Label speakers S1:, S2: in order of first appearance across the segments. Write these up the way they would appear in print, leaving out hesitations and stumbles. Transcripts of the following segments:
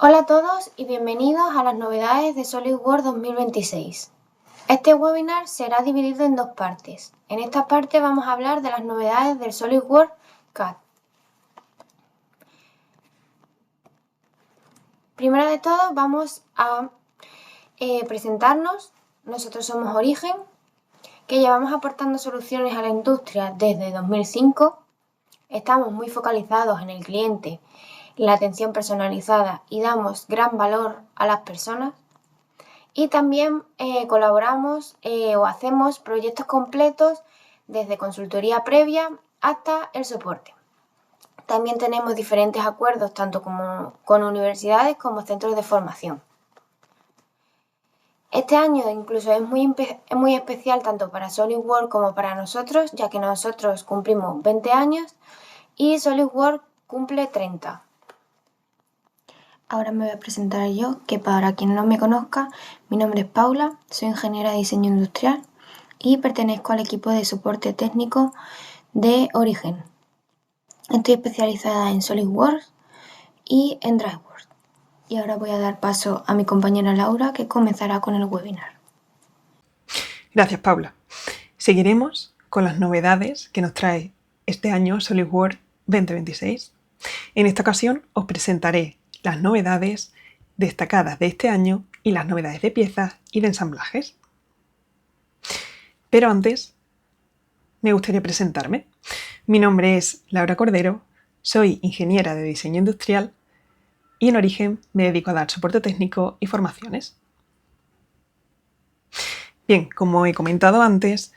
S1: Hola a todos y bienvenidos a las novedades de SolidWorks 2026. Este webinar será dividido en dos partes. En esta parte vamos a hablar de las novedades del SolidWorks CAD. Primero de todo vamos a presentarnos. Nosotros somos Origen, que llevamos aportando soluciones a la industria desde 2005. Estamos muy focalizados en el cliente, la atención personalizada y damos gran valor a las personas. Y también colaboramos o hacemos proyectos completos desde consultoría previa hasta el soporte. También tenemos diferentes acuerdos tanto con universidades como centros de formación. Este año incluso es muy especial tanto para SolidWorks como para nosotros, ya que nosotros cumplimos 20 años y SolidWorks cumple 30. Ahora me voy a presentar yo, que para quien no me conozca, mi nombre es Paula, soy ingeniera de diseño industrial y pertenezco al equipo de soporte técnico de Origen. Estoy especializada en SolidWorks y en DriveWorks. Y ahora voy a dar paso a mi compañera Laura, que comenzará con el webinar.
S2: Gracias, Paula. Seguiremos con las novedades que nos trae este año SolidWorks 2026. En esta ocasión os presentaré las novedades destacadas de este año y las novedades de piezas y de ensamblajes. Pero antes, me gustaría presentarme. Mi nombre es Laura Cordero, soy ingeniera de diseño industrial y en Origen me dedico a dar soporte técnico y formaciones. Bien, como he comentado antes,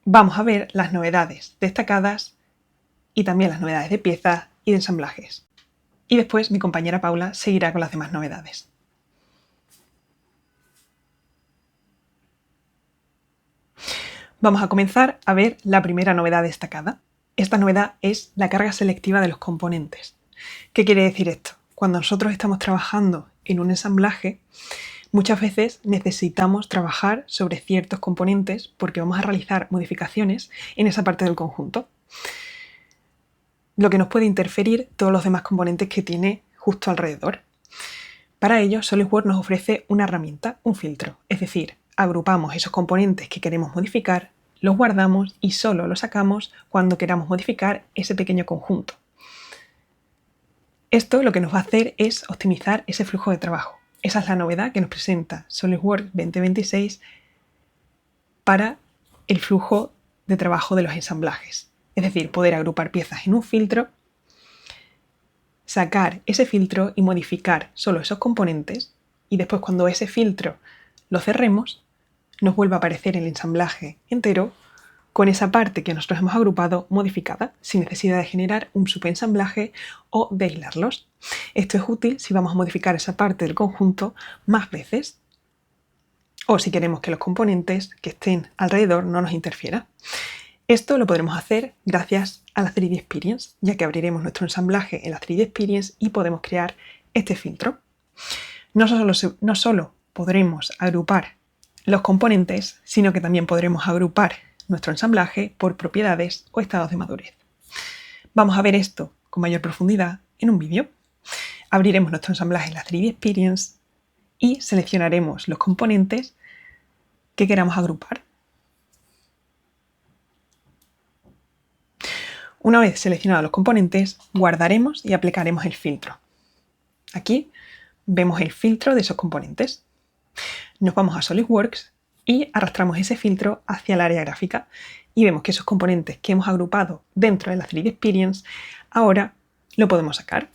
S2: vamos a ver las novedades destacadas y también las novedades de piezas y de ensamblajes. Y después mi compañera Paula seguirá con las demás novedades. Vamos a comenzar a ver la primera novedad destacada. Esta novedad es la carga selectiva de los componentes. ¿Qué quiere decir esto? Cuando nosotros estamos trabajando en un ensamblaje, muchas veces necesitamos trabajar sobre ciertos componentes porque vamos a realizar modificaciones en esa parte del conjunto, lo que nos puede interferir todos los demás componentes que tiene justo alrededor. Para ello, SolidWorks nos ofrece una herramienta, un filtro, es decir, agrupamos esos componentes que queremos modificar, los guardamos y solo los sacamos cuando queramos modificar ese pequeño conjunto. Esto lo que nos va a hacer es optimizar ese flujo de trabajo. Esa es la novedad que nos presenta SolidWorks 2026 para el flujo de trabajo de los ensamblajes. Es decir, poder agrupar piezas en un filtro, sacar ese filtro y modificar solo esos componentes, y después cuando ese filtro lo cerremos, nos vuelve a aparecer el ensamblaje entero con esa parte que nosotros hemos agrupado modificada, sin necesidad de generar un subensamblaje o de aislarlos. Esto es útil si vamos a modificar esa parte del conjunto más veces o si queremos que los componentes que estén alrededor no nos interfieran. Esto lo podremos hacer gracias a la 3D Experience, ya que abriremos nuestro ensamblaje en la 3D Experience y podemos crear este filtro. No solo podremos agrupar los componentes, sino que también podremos agrupar nuestro ensamblaje por propiedades o estados de madurez. Vamos a ver esto con mayor profundidad en un vídeo. Abriremos nuestro ensamblaje en la 3D Experience y seleccionaremos los componentes que queramos agrupar. Una vez seleccionados los componentes, guardaremos y aplicaremos el filtro. Aquí vemos el filtro de esos componentes. Nos vamos a SolidWorks y arrastramos ese filtro hacia el área gráfica y vemos que esos componentes que hemos agrupado dentro de la 3D Experience ahora lo podemos sacar.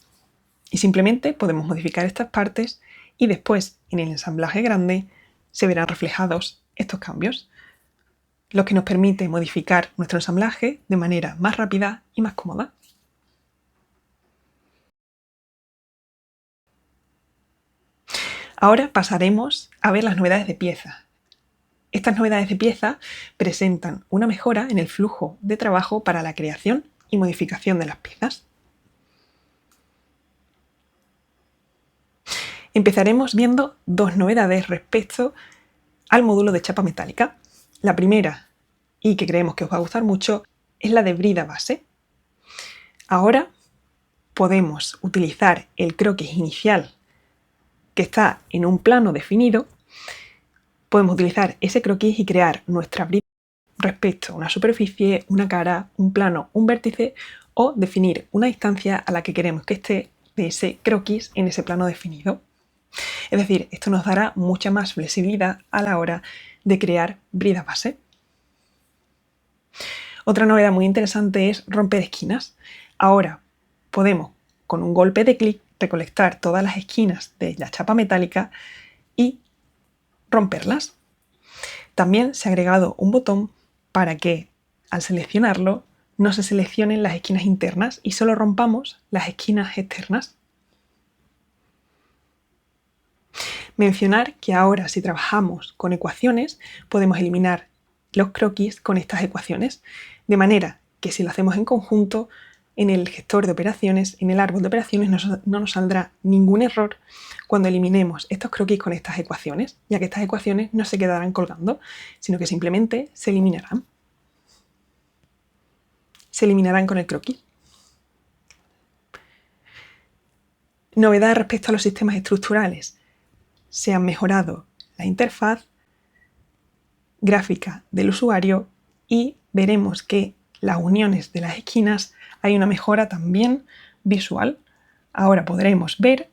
S2: Y simplemente podemos modificar estas partes y después en el ensamblaje grande se verán reflejados estos cambios, lo que nos permite modificar nuestro ensamblaje de manera más rápida y más cómoda. Ahora pasaremos a ver las novedades de piezas. Estas novedades de piezas presentan una mejora en el flujo de trabajo para la creación y modificación de las piezas. Empezaremos viendo dos novedades respecto al módulo de chapa metálica. La primera, y que creemos que os va a gustar mucho, es la de brida base. Ahora podemos utilizar el croquis inicial que está en un plano definido. Podemos utilizar ese croquis y crear nuestra brida respecto a una superficie, una cara, un plano, un vértice, o definir una distancia a la que queremos que esté de ese croquis en ese plano definido. Es decir, esto nos dará mucha más flexibilidad a la hora de crear bridas base. Otra novedad muy interesante es romper esquinas. Ahora podemos, con un golpe de clic, recolectar todas las esquinas de la chapa metálica y romperlas. También se ha agregado un botón para que, al seleccionarlo, no se seleccionen las esquinas internas y solo rompamos las esquinas externas. Mencionar que ahora, si trabajamos con ecuaciones, podemos eliminar los croquis con estas ecuaciones, de manera que si lo hacemos en conjunto, en el gestor de operaciones, en el árbol de operaciones, no nos saldrá ningún error cuando eliminemos estos croquis con estas ecuaciones, ya que estas ecuaciones no se quedarán colgando, sino que simplemente se eliminarán. Se eliminarán con el croquis. Novedad respecto a los sistemas estructurales. Se han mejorado la interfaz gráfica del usuario y veremos que las uniones de las esquinas hay una mejora también visual. Ahora podremos ver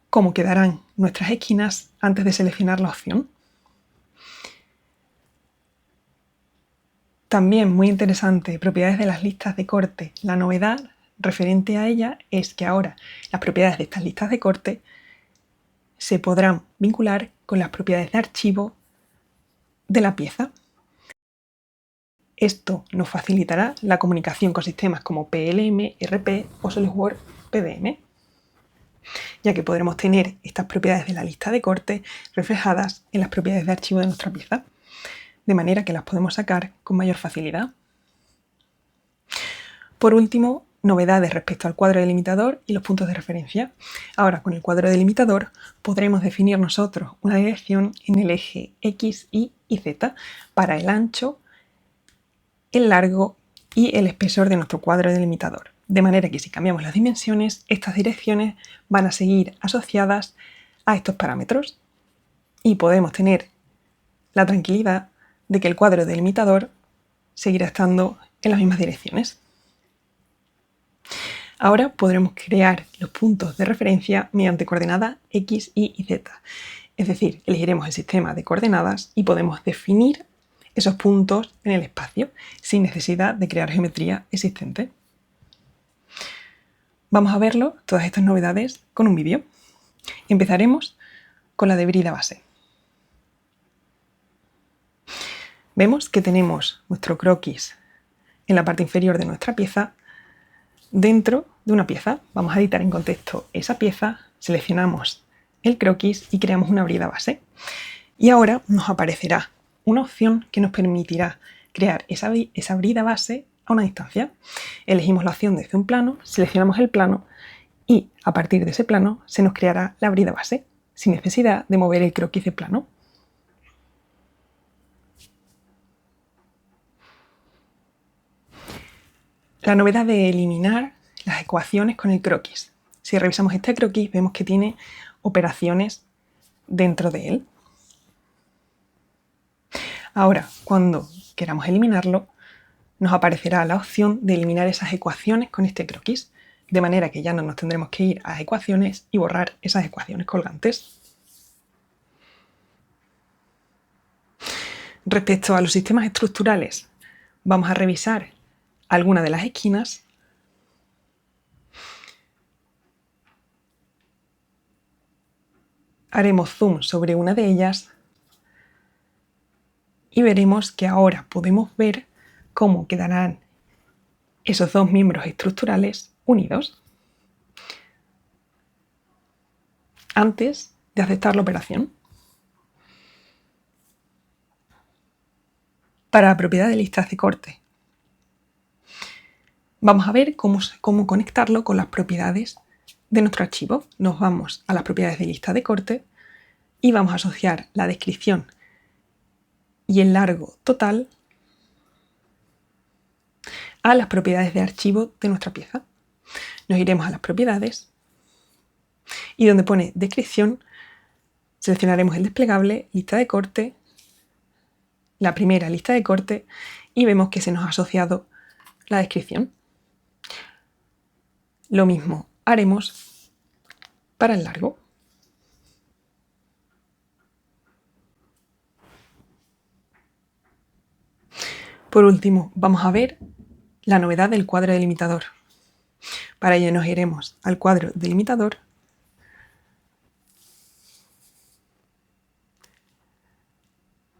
S2: cómo quedarán nuestras esquinas antes de seleccionar la opción. También muy interesante, propiedades de las listas de corte. La novedad referente a ella es que ahora las propiedades de estas listas de corte se podrán vincular con las propiedades de archivo de la pieza. Esto nos facilitará la comunicación con sistemas como PLM, RP o SolidWorks PDM, ya que podremos tener estas propiedades de la lista de corte reflejadas en las propiedades de archivo de nuestra pieza, de manera que las podemos sacar con mayor facilidad. Por último, novedades respecto al cuadro delimitador y los puntos de referencia. Ahora, con el cuadro delimitador podremos definir nosotros una dirección en el eje X, Y y Z para el ancho, el largo y el espesor de nuestro cuadro delimitador. De manera que si cambiamos las dimensiones, estas direcciones van a seguir asociadas a estos parámetros y podemos tener la tranquilidad de que el cuadro delimitador seguirá estando en las mismas direcciones. Ahora podremos crear los puntos de referencia mediante coordenadas X, Y y Z. Es decir, elegiremos el sistema de coordenadas y podemos definir esos puntos en el espacio sin necesidad de crear geometría existente. Vamos a verlo, todas estas novedades, con un vídeo. Empezaremos con la de brida base. Vemos que tenemos nuestro croquis en la parte inferior de nuestra pieza dentro de una pieza. Vamos a editar en contexto esa pieza, seleccionamos el croquis y creamos una brida base. Y ahora nos aparecerá una opción que nos permitirá crear esa brida base a una distancia. Elegimos la opción desde un plano, seleccionamos el plano y a partir de ese plano se nos creará la brida base sin necesidad de mover el croquis de plano. La novedad de eliminar las ecuaciones con el croquis. Si revisamos este croquis vemos que tiene operaciones dentro de él. Ahora, cuando queramos eliminarlo, nos aparecerá la opción de eliminar esas ecuaciones con este croquis, de manera que ya no nos tendremos que ir a ecuaciones y borrar esas ecuaciones colgantes. Respecto a los sistemas estructurales, vamos a revisar algunas de las esquinas. Haremos zoom sobre una de ellas y veremos que ahora podemos ver cómo quedarán esos dos miembros estructurales unidos antes de aceptar la operación. Para la propiedad de listas de corte, vamos a ver cómo conectarlo con las propiedades de nuestro archivo. Nos vamos a las propiedades de lista de corte y vamos a asociar la descripción y el largo total a las propiedades de archivo de nuestra pieza. Nos iremos a las propiedades y donde pone descripción, seleccionaremos el desplegable, lista de corte, la primera lista de corte y vemos que se nos ha asociado la descripción. Lo mismo haremos para el largo. Por último, vamos a ver la novedad del cuadro delimitador. Para ello nos iremos al cuadro delimitador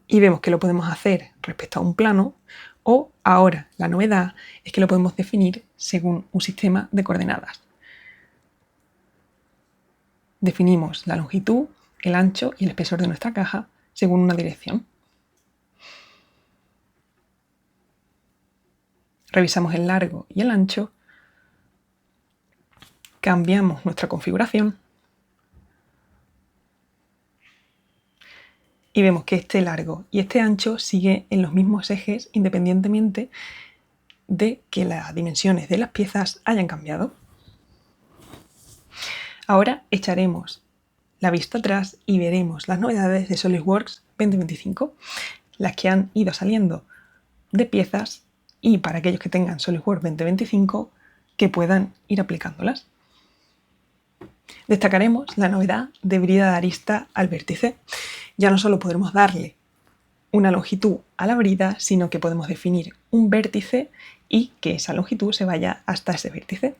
S2: y vemos que lo podemos hacer respecto a un plano o ahora la novedad es que lo podemos definir según un sistema de coordenadas. Definimos la longitud, el ancho y el espesor de nuestra caja según una dirección. Revisamos el largo y el ancho, cambiamos nuestra configuración y vemos que este largo y este ancho sigue en los mismos ejes independientemente de que las dimensiones de las piezas hayan cambiado. Ahora echaremos la vista atrás y veremos las novedades de SolidWorks 2025, las que han ido saliendo de piezas y para aquellos que tengan SolidWorks 2025 que puedan ir aplicándolas. Destacaremos la novedad de brida de arista al vértice. Ya no solo podremos darle una longitud a la brida, sino que podemos definir un vértice y que esa longitud se vaya hasta ese vértice.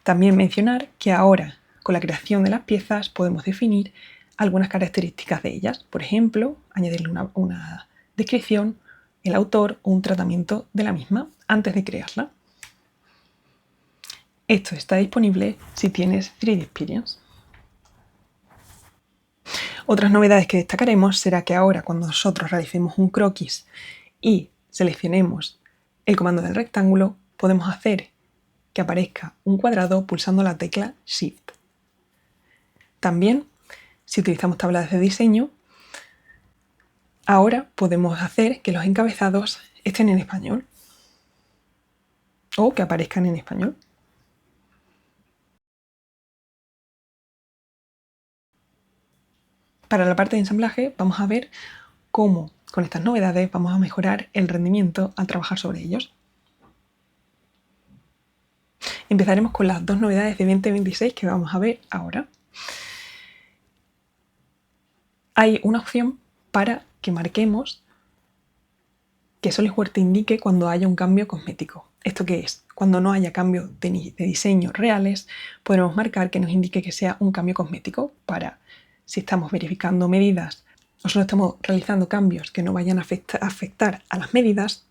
S2: También mencionar que ahora, con la creación de las piezas, podemos definir algunas características de ellas. Por ejemplo, añadirle una descripción, el autor o un tratamiento de la misma antes de crearla. Esto está disponible si tienes 3D Experience. Otras novedades que destacaremos será que ahora cuando nosotros realicemos un croquis y seleccionemos el comando del rectángulo, podemos hacer que aparezca un cuadrado pulsando la tecla Shift. También, si utilizamos tablas de diseño, ahora podemos hacer que los encabezados estén en español o que aparezcan en español. Para la parte de ensamblaje vamos a ver cómo con estas novedades vamos a mejorar el rendimiento al trabajar sobre ellos. Empezaremos con las dos novedades de 2026 que vamos a ver ahora. Hay una opción para que marquemos que SolidWorks te indique cuando haya un cambio cosmético. ¿Esto qué es? Cuando no haya cambios de diseño reales, podremos marcar que nos indique que sea un cambio cosmético para, si estamos verificando medidas o solo estamos realizando cambios que no vayan a afectar a las medidas,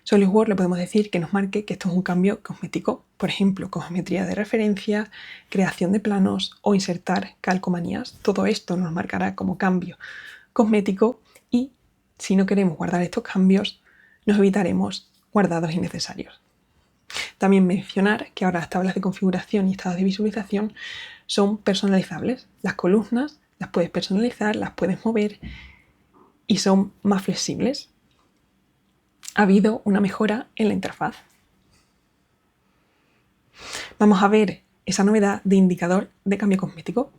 S2: SolidWorks le podemos decir que nos marque que esto es un cambio cosmético, por ejemplo, con geometría de referencia, creación de planos o insertar calcomanías. Todo esto nos marcará como cambio cosmético y si no queremos guardar estos cambios, nos evitaremos guardados innecesarios. También mencionar que ahora las tablas de configuración y estados de visualización son personalizables. Las columnas las puedes personalizar, las puedes mover y son más flexibles. Ha habido una mejora en la interfaz. Vamos a ver esa novedad de indicador de cambio cosmético.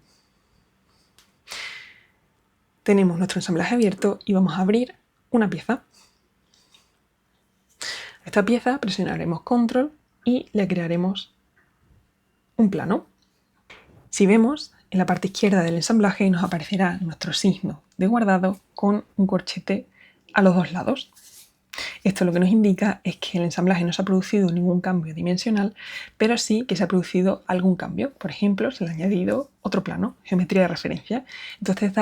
S2: Tenemos nuestro ensamblaje abierto y vamos a abrir una pieza. A esta pieza presionaremos Control y le crearemos un plano. Si vemos, en la parte izquierda del ensamblaje nos aparecerá nuestro signo de guardado con un corchete a los dos lados. Esto lo que nos indica es que el ensamblaje no se ha producido ningún cambio dimensional, pero sí que se ha producido algún cambio. Por ejemplo, se le ha añadido otro plano, geometría de referencia. Entonces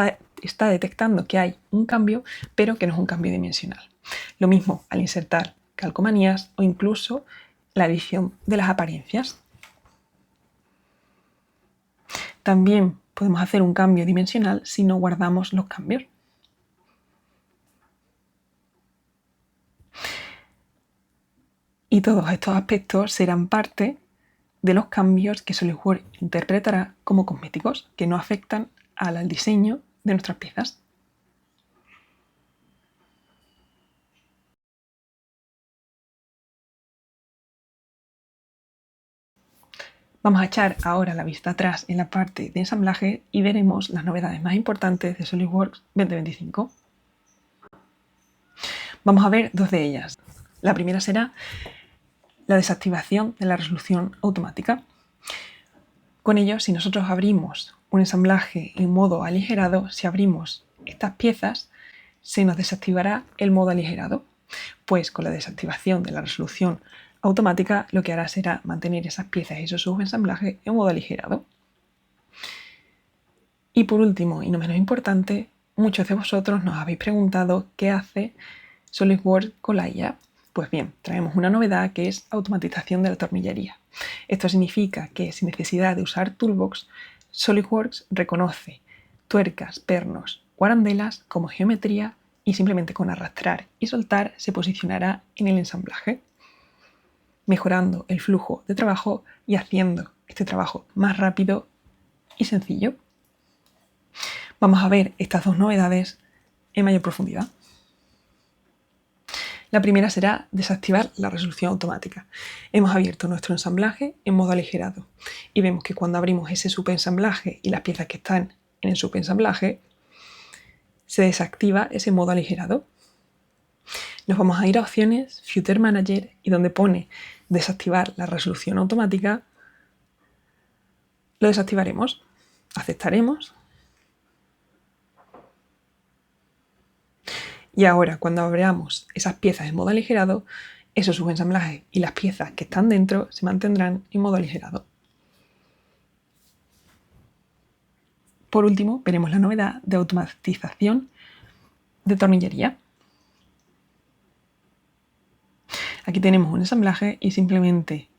S2: está detectando que hay un cambio, pero que no es un cambio dimensional. Lo mismo al insertar calcomanías o incluso la edición de las apariencias. También podemos hacer un cambio dimensional si no guardamos los cambios. Y todos estos aspectos serán parte de los cambios que SolidWorks interpretará como cosméticos, que no afectan al diseño de nuestras piezas. Vamos a echar ahora la vista atrás en la parte de ensamblaje y veremos las novedades más importantes de SolidWorks 2025. Vamos a ver dos de ellas. La primera será la desactivación de la resolución automática. Con ello, si nosotros abrimos un ensamblaje en modo aligerado, si abrimos estas piezas, se nos desactivará el modo aligerado. Pues con la desactivación de la resolución automática, lo que hará será mantener esas piezas y esos subensamblajes en modo aligerado. Y por último, y no menos importante, muchos de vosotros nos habéis preguntado qué hace SolidWorks con la IA. Pues bien, traemos una novedad que es automatización de la tornillería. Esto significa que sin necesidad de usar Toolbox, SolidWorks reconoce tuercas, pernos o arandelas como geometría y simplemente con arrastrar y soltar se posicionará en el ensamblaje, mejorando el flujo de trabajo y haciendo este trabajo más rápido y sencillo. Vamos a ver estas dos novedades en mayor profundidad. La primera será desactivar la resolución automática. Hemos abierto nuestro ensamblaje en modo aligerado y vemos que cuando abrimos ese subensamblaje y las piezas que están en el subensamblaje, se desactiva ese modo aligerado. Nos vamos a ir a opciones, Future Manager, y donde pone desactivar la resolución automática, lo desactivaremos. Aceptaremos. Y ahora, cuando abramos esas piezas en modo aligerado, esos subensamblajes y las piezas que están dentro se mantendrán en modo aligerado. Por último, veremos la novedad de automatización de tornillería. Aquí tenemos un ensamblaje y simplemente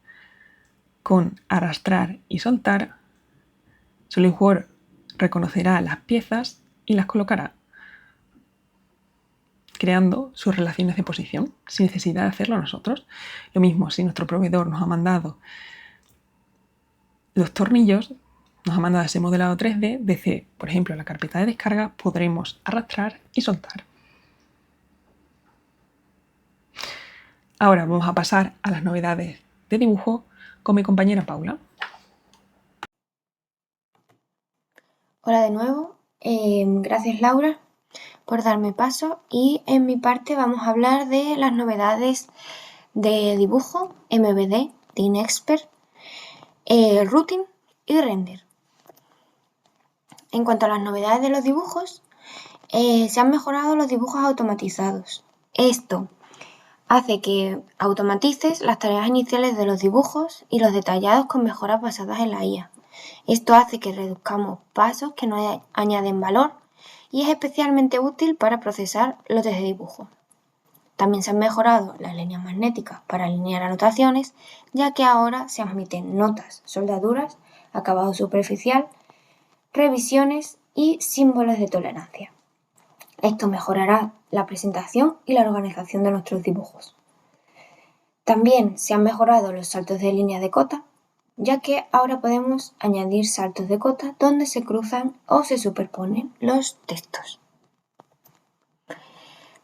S2: con arrastrar y soltar, SolidWorks reconocerá las piezas y las colocará, creando sus relaciones de posición sin necesidad de hacerlo nosotros. Lo mismo si nuestro proveedor nos ha mandado los tornillos, nos ha mandado ese modelado 3D, desde, por ejemplo, la carpeta de descarga, podremos arrastrar y soltar. Ahora vamos a pasar a las novedades de dibujo con mi compañera Paula.
S1: Hola de nuevo, gracias Laura por darme paso y en mi parte vamos a hablar de las novedades de dibujo, MVD, DynExpert, Routing y Render. En cuanto a las novedades de los dibujos, se han mejorado los dibujos automatizados. Esto hace que automatices las tareas iniciales de los dibujos y los detallados con mejoras basadas en la IA. Esto hace que reduzcamos pasos que no añaden valor y es especialmente útil para procesar lotes de dibujo. También se han mejorado las líneas magnéticas para alinear anotaciones, ya que ahora se admiten notas, soldaduras, acabado superficial, revisiones y símbolos de tolerancia. Esto mejorará la presentación y la organización de nuestros dibujos. También se han mejorado los saltos de línea de cota, ya que ahora podemos añadir saltos de cota donde se cruzan o se superponen los textos.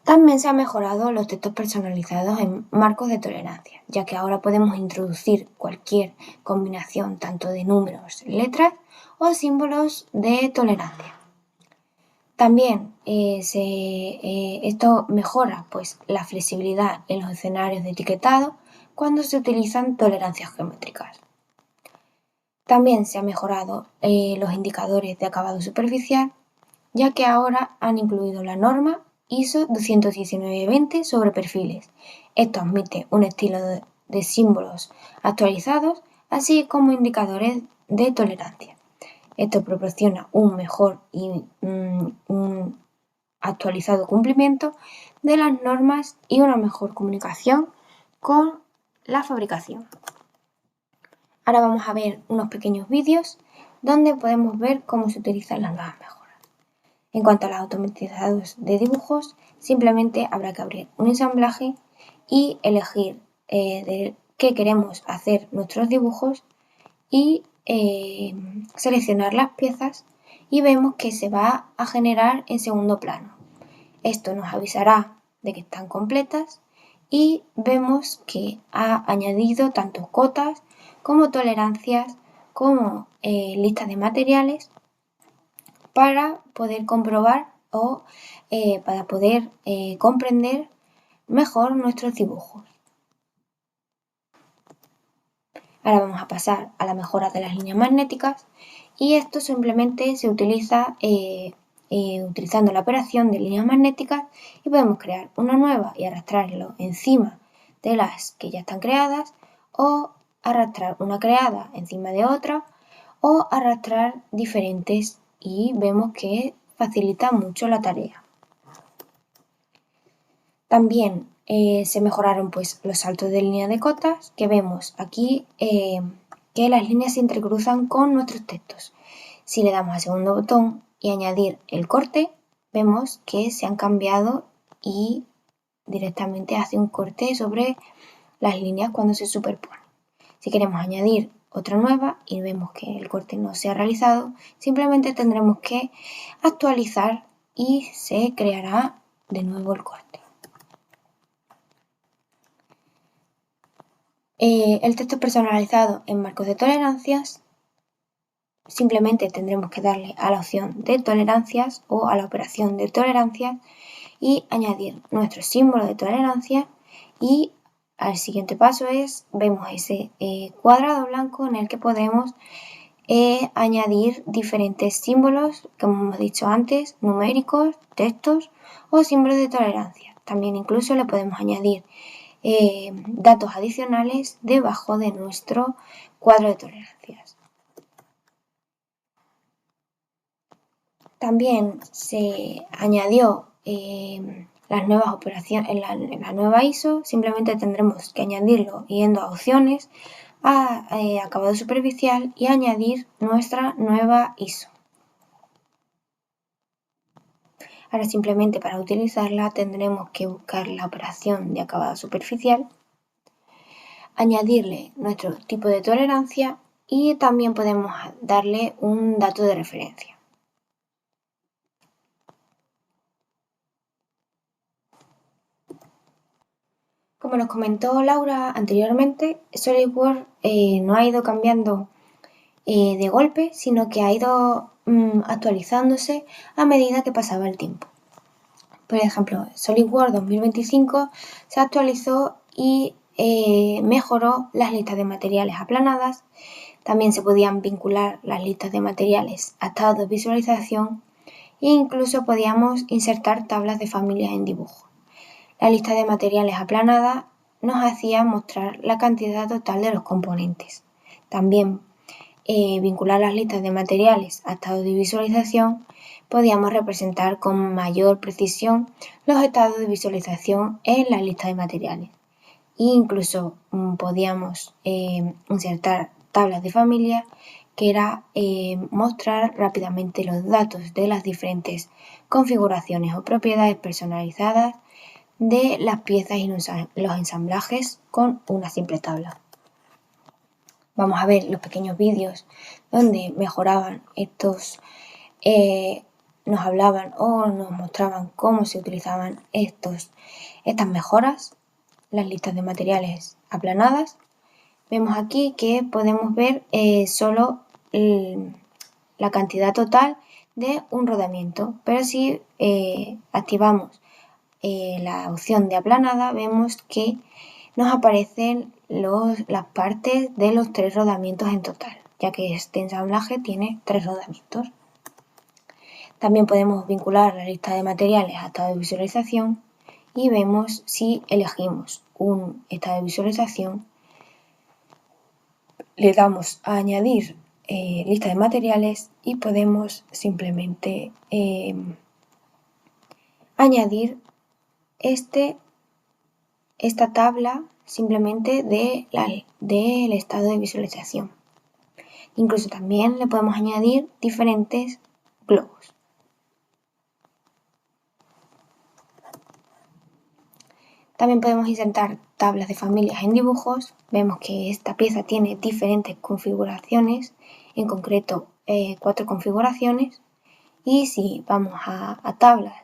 S1: También se han mejorado los textos personalizados en marcos de tolerancia, ya que ahora podemos introducir cualquier combinación tanto de números, letras o símbolos de tolerancia. También esto mejora la flexibilidad en los escenarios de etiquetado cuando se utilizan tolerancias geométricas. También se han mejorado los indicadores de acabado superficial, ya que ahora han incluido la norma ISO 21920 sobre perfiles. Esto admite un estilo de símbolos actualizados, así como indicadores de tolerancia. Esto proporciona un mejor y un actualizado cumplimiento de las normas y una mejor comunicación con la fabricación. Ahora vamos a ver unos pequeños vídeos donde podemos ver cómo se utilizan las nuevas mejoras. En cuanto a los automatizados de dibujos, simplemente habrá que abrir un ensamblaje y elegir de qué queremos hacer nuestros dibujos y seleccionar las piezas y vemos que se va a generar en segundo plano. Esto nos avisará de que están completas y vemos que ha añadido tanto cotas como tolerancias como listas de materiales para poder comprobar o para poder comprender mejor nuestros dibujos. Ahora vamos a pasar a la mejora de las líneas magnéticas y esto simplemente se utiliza utilizando la operación de líneas magnéticas y podemos crear una nueva y arrastrarlo encima de las que ya están creadas o arrastrar una creada encima de otra o arrastrar diferentes y vemos que facilita mucho la tarea. También se mejoraron pues, los saltos de línea de cotas, que vemos aquí que las líneas se entrecruzan con nuestros textos. Si le damos al segundo botón y añadir el corte, vemos que se han cambiado y directamente hace un corte sobre las líneas cuando se superponen. Si queremos añadir otra nueva y vemos que el corte no se ha realizado, simplemente tendremos que actualizar y se creará de nuevo el corte. El texto personalizado en marcos de tolerancias, simplemente tendremos que darle a la opción de tolerancias o a la operación de tolerancias y añadir nuestro símbolo de tolerancia y al siguiente paso vemos ese cuadrado blanco en el que podemos añadir diferentes símbolos, como hemos dicho antes, numéricos, textos o símbolos de tolerancia. También incluso le podemos añadir datos adicionales debajo de nuestro cuadro de tolerancias. También se añadió las nuevas operaciones en la nueva ISO, simplemente tendremos que añadirlo yendo a opciones, a acabado superficial y añadir nuestra nueva ISO. Ahora simplemente para utilizarla tendremos que buscar la operación de acabado superficial, añadirle nuestro tipo de tolerancia y también podemos darle un dato de referencia. Como nos comentó Laura anteriormente, SolidWorks no ha ido cambiando de golpe, sino que ha ido actualizándose a medida que pasaba el tiempo. Por ejemplo, SolidWorks 2025 se actualizó y mejoró las listas de materiales aplanadas. También se podían vincular las listas de materiales a estados de visualización e incluso podíamos insertar tablas de familias en dibujo. La lista de materiales aplanada nos hacía mostrar la cantidad total de los componentes. También vincular las listas de materiales a estados de visualización, podíamos representar con mayor precisión los estados de visualización en la lista de materiales. E incluso podíamos insertar tablas de familia, que era mostrar rápidamente los datos de las diferentes configuraciones o propiedades personalizadas de las piezas y los ensamblajes con una simple tabla. Vamos a ver los pequeños vídeos donde mejoraban estos, nos hablaban o nos mostraban cómo se utilizaban estas mejoras, las listas de materiales aplanadas. Vemos aquí que podemos ver solo la cantidad total de un rodamiento, pero si activamos la opción de aplanada, vemos que nos aparecen las partes de los 3 rodamientos en total, ya que este ensamblaje tiene 3 rodamientos. También podemos vincular la lista de materiales a estado de visualización y vemos si elegimos un estado de visualización, le damos a añadir lista de materiales y podemos simplemente añadir esta tabla simplemente del estado de visualización. Incluso también le podemos añadir diferentes globos. También podemos insertar tablas de familias en dibujos. Vemos que esta pieza tiene diferentes configuraciones, en concreto 4 configuraciones. Y si vamos a tabla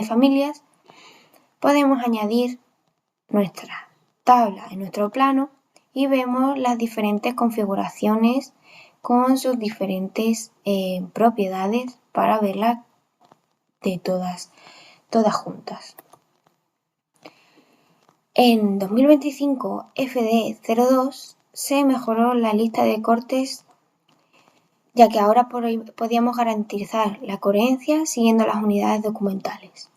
S1: de familias, podemos añadir nuestra tabla en nuestro plano y vemos las diferentes configuraciones con sus diferentes propiedades para verlas de todas juntas. En 2025 FD02 se mejoró la lista de cortes, ya que ahora podíamos garantizar la coherencia siguiendo las unidades documentales.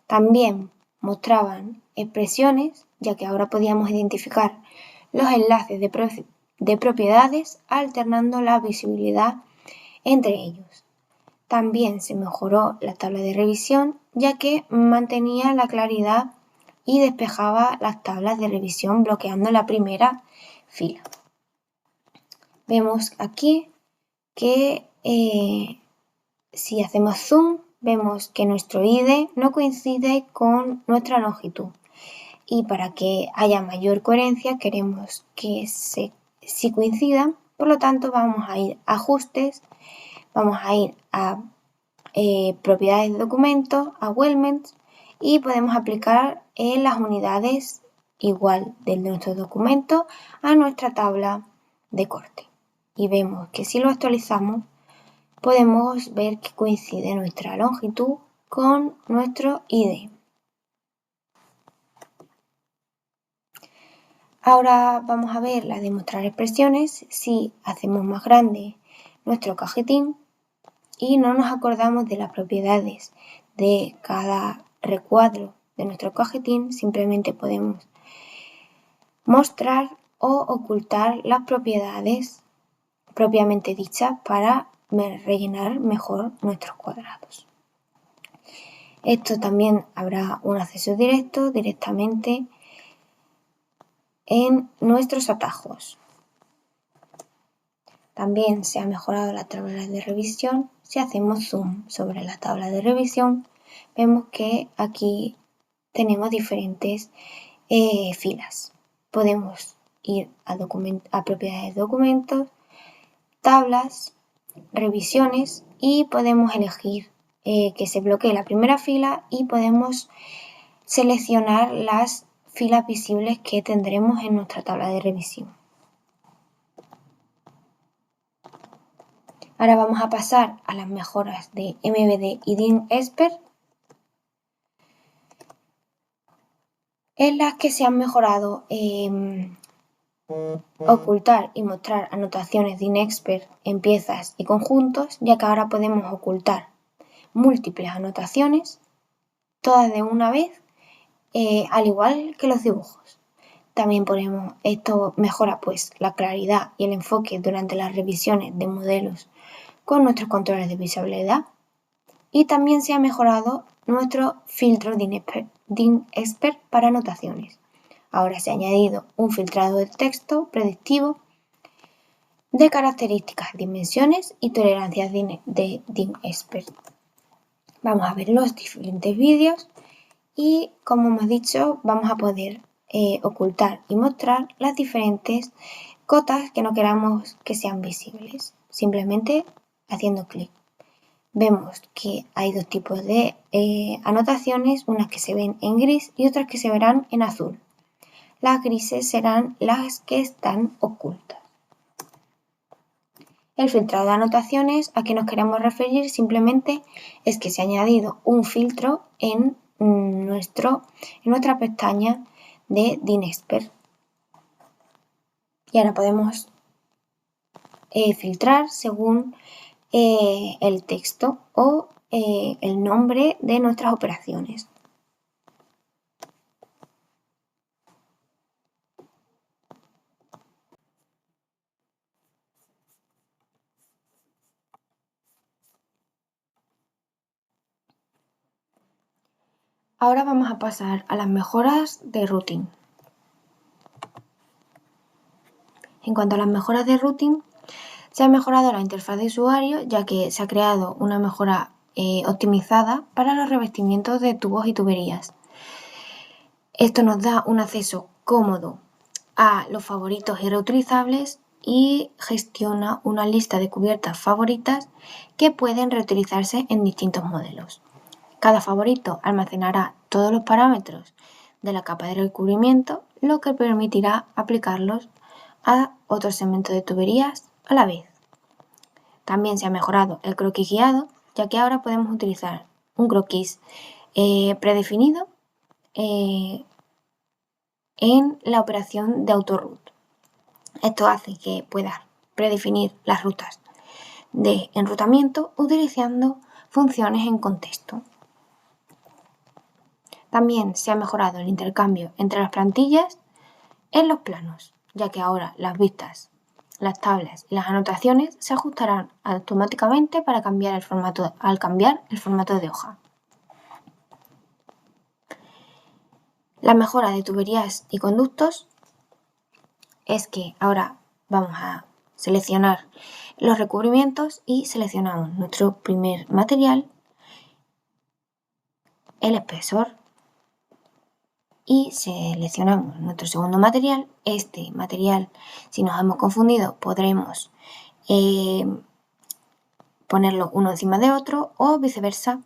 S1: También mostraban expresiones, ya que ahora podíamos identificar los enlaces de propiedades alternando la visibilidad entre ellos. También se mejoró la tabla de revisión, ya que mantenía la claridad y despejaba las tablas de revisión bloqueando la primera fila. Vemos aquí que si hacemos zoom, vemos que nuestro ID no coincide con nuestra longitud. Y para que haya mayor coherencia queremos que sí coincidan, por lo tanto vamos a ir a ajustes, vamos a ir a propiedades de documento, a Elements, y podemos aplicar las unidades igual de nuestro documento a nuestra tabla de corte. Y vemos que si lo actualizamos podemos ver que coincide nuestra longitud con nuestro ID. Ahora vamos a ver la de mostrar expresiones. Si hacemos más grande nuestro cajetín y no nos acordamos de las propiedades de cada recuadro de nuestro cajetín, simplemente podemos mostrar o ocultar las propiedades propiamente dichas para rellenar mejor nuestros cuadrados. Esto también habrá un acceso directamente en nuestros atajos. También se ha mejorado la tabla de revisión. Si hacemos zoom sobre la tabla de revisión, vemos que aquí tenemos diferentes filas. Podemos ir a propiedades de documentos, tablas, revisiones, y podemos elegir que se bloquee la primera fila y podemos seleccionar las filas visibles que tendremos en nuestra tabla de revisión. Ahora vamos a pasar a las mejoras de MVD y DIN-EXPERT, en las que se han mejorado ocultar y mostrar anotaciones DIN-EXPERT en piezas y conjuntos, ya que ahora podemos ocultar múltiples anotaciones, todas de una vez, al igual que los dibujos. También esto mejora la claridad y el enfoque durante las revisiones de modelos con nuestros controles de visibilidad. Y también se ha mejorado nuestro filtro DIN-EXPERT para anotaciones. Ahora se ha añadido un filtrado de texto predictivo de características, dimensiones y tolerancias de DIN-EXPERT. Vamos a ver los diferentes vídeos y, como hemos dicho, vamos a poder ocultar y mostrar las diferentes cotas que no queramos que sean visibles, simplemente haciendo clic. Vemos que hay dos tipos de anotaciones, unas que se ven en gris y otras que se verán en azul. Las grises serán las que están ocultas. El filtrado de anotaciones, a que nos queremos referir, simplemente es que se ha añadido un filtro en nuestra pestaña de DIN-EXPERT. Y ahora podemos filtrar según el texto o el nombre de nuestras operaciones. Ahora vamos a pasar a las mejoras de routing. En cuanto a las mejoras de routing, se ha mejorado la interfaz de usuario, ya que se ha creado una mejora optimizada para los revestimientos de tubos y tuberías. Esto nos da un acceso cómodo a los favoritos y reutilizables y gestiona una lista de cubiertas favoritas que pueden reutilizarse en distintos modelos. Cada favorito almacenará todos los parámetros de la capa de recubrimiento, lo que permitirá aplicarlos a otros segmentos de tuberías a la vez. También se ha mejorado el croquis guiado, ya que ahora podemos utilizar un croquis predefinido en la operación de autoroute. Esto hace que puedas predefinir las rutas de enrutamiento utilizando funciones en contexto. También se ha mejorado el intercambio entre las plantillas en los planos, ya que ahora las vistas, las tablas y las anotaciones se ajustarán automáticamente al cambiar el formato de hoja. La mejora de tuberías y conductos es que ahora vamos a seleccionar los recubrimientos y seleccionamos nuestro primer material, el espesor, y seleccionamos nuestro segundo material. Este material, si nos hemos confundido, podremos ponerlo uno encima de otro o viceversa,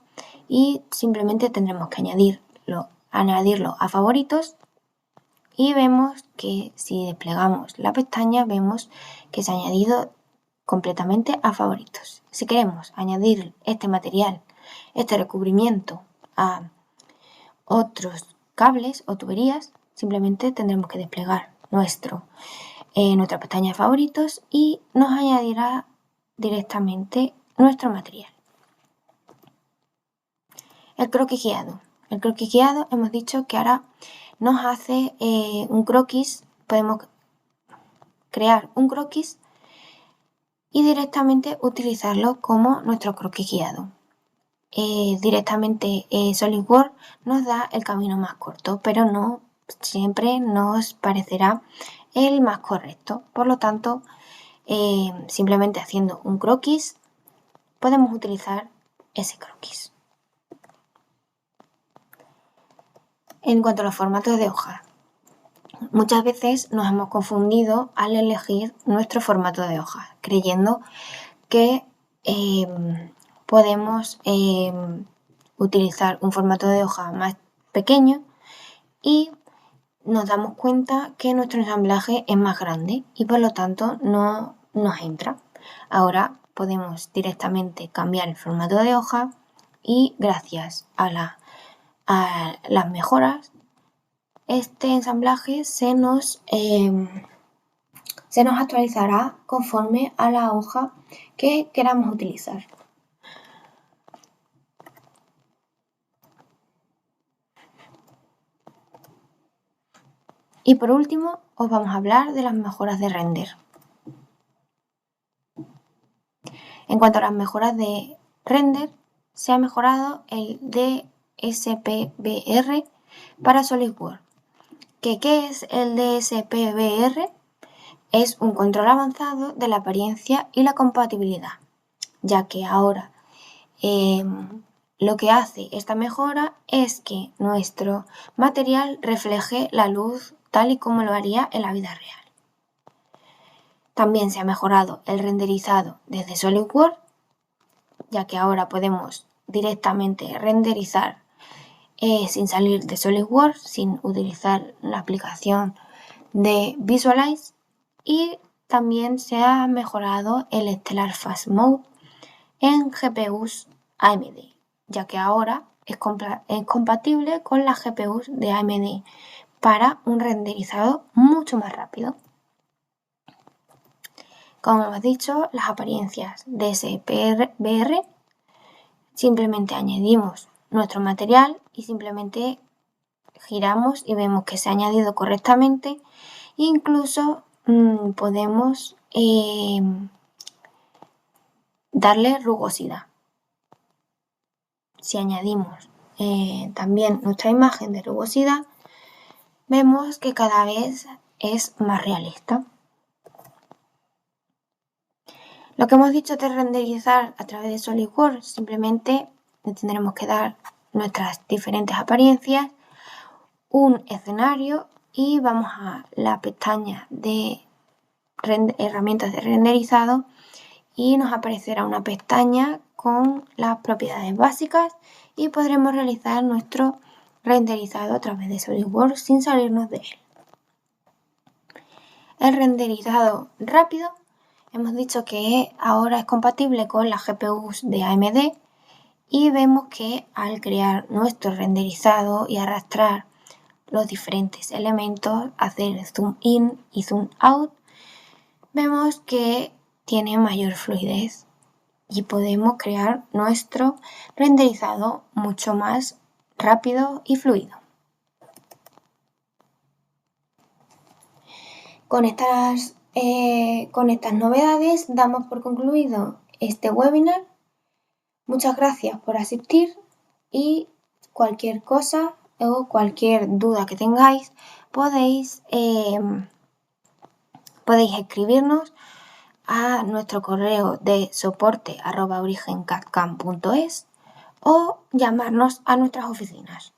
S1: y simplemente tendremos que añadirlo a favoritos, y vemos que si desplegamos la pestaña vemos que se ha añadido completamente a favoritos. Si queremos añadir este material, este recubrimiento, a otros cables o tuberías, simplemente tendremos que desplegar nuestra pestaña de favoritos y nos añadirá directamente nuestro material. El croquis guiado. El croquis guiado hemos dicho que ahora nos hace un croquis, podemos crear un croquis y directamente utilizarlo como nuestro croquis guiado. Directamente SolidWorks nos da el camino más corto, pero no siempre nos parecerá el más correcto. Por lo tanto, simplemente haciendo un croquis podemos utilizar ese croquis. En cuanto a los formatos de hoja, muchas veces nos hemos confundido al elegir nuestro formato de hoja, creyendo que podemos utilizar un formato de hoja más pequeño, y nos damos cuenta que nuestro ensamblaje es más grande y por lo tanto no nos entra. Ahora podemos directamente cambiar el formato de hoja y gracias a las mejoras, este ensamblaje se nos actualizará conforme a la hoja que queramos utilizar. Y por último, os vamos a hablar de las mejoras de render. En cuanto a las mejoras de render, se ha mejorado el DSP-BR para SolidWorks. ¿Qué es el DSP-BR? Es un control avanzado de la apariencia y la compatibilidad, ya que ahora lo que hace esta mejora es que nuestro material refleje la luz tal y como lo haría en la vida real. También se ha mejorado el renderizado desde SolidWorks, ya que ahora podemos directamente renderizar sin salir de SolidWorks, sin utilizar la aplicación de Visualize, y también se ha mejorado el Stellar Fast Mode en GPUs AMD, ya que ahora es compatible con las GPUs de AMD para un renderizado mucho más rápido. Como hemos dicho, las apariencias de DSP-BR, simplemente añadimos nuestro material y simplemente giramos y vemos que se ha añadido correctamente. Incluso podemos darle rugosidad. Si añadimos también nuestra imagen de rugosidad, vemos que cada vez es más realista. Lo que hemos dicho de renderizar a través de SolidWorks, simplemente le tendremos que dar nuestras diferentes apariencias, un escenario, y vamos a la pestaña de herramientas de renderizado y nos aparecerá una pestaña con las propiedades básicas y podremos realizar nuestro renderizado a través de SolidWorks sin salirnos de él. El renderizado rápido, hemos dicho que ahora es compatible con las GPUs de AMD y vemos que al crear nuestro renderizado y arrastrar los diferentes elementos, hacer zoom in y zoom out, vemos que tiene mayor fluidez y podemos crear nuestro renderizado mucho más rápido y fluido. Con estas novedades damos por concluido este webinar. Muchas gracias por asistir y cualquier cosa o cualquier duda que tengáis podéis escribirnos a nuestro correo de soporte@origencadcam.es o llamarnos a nuestras oficinas.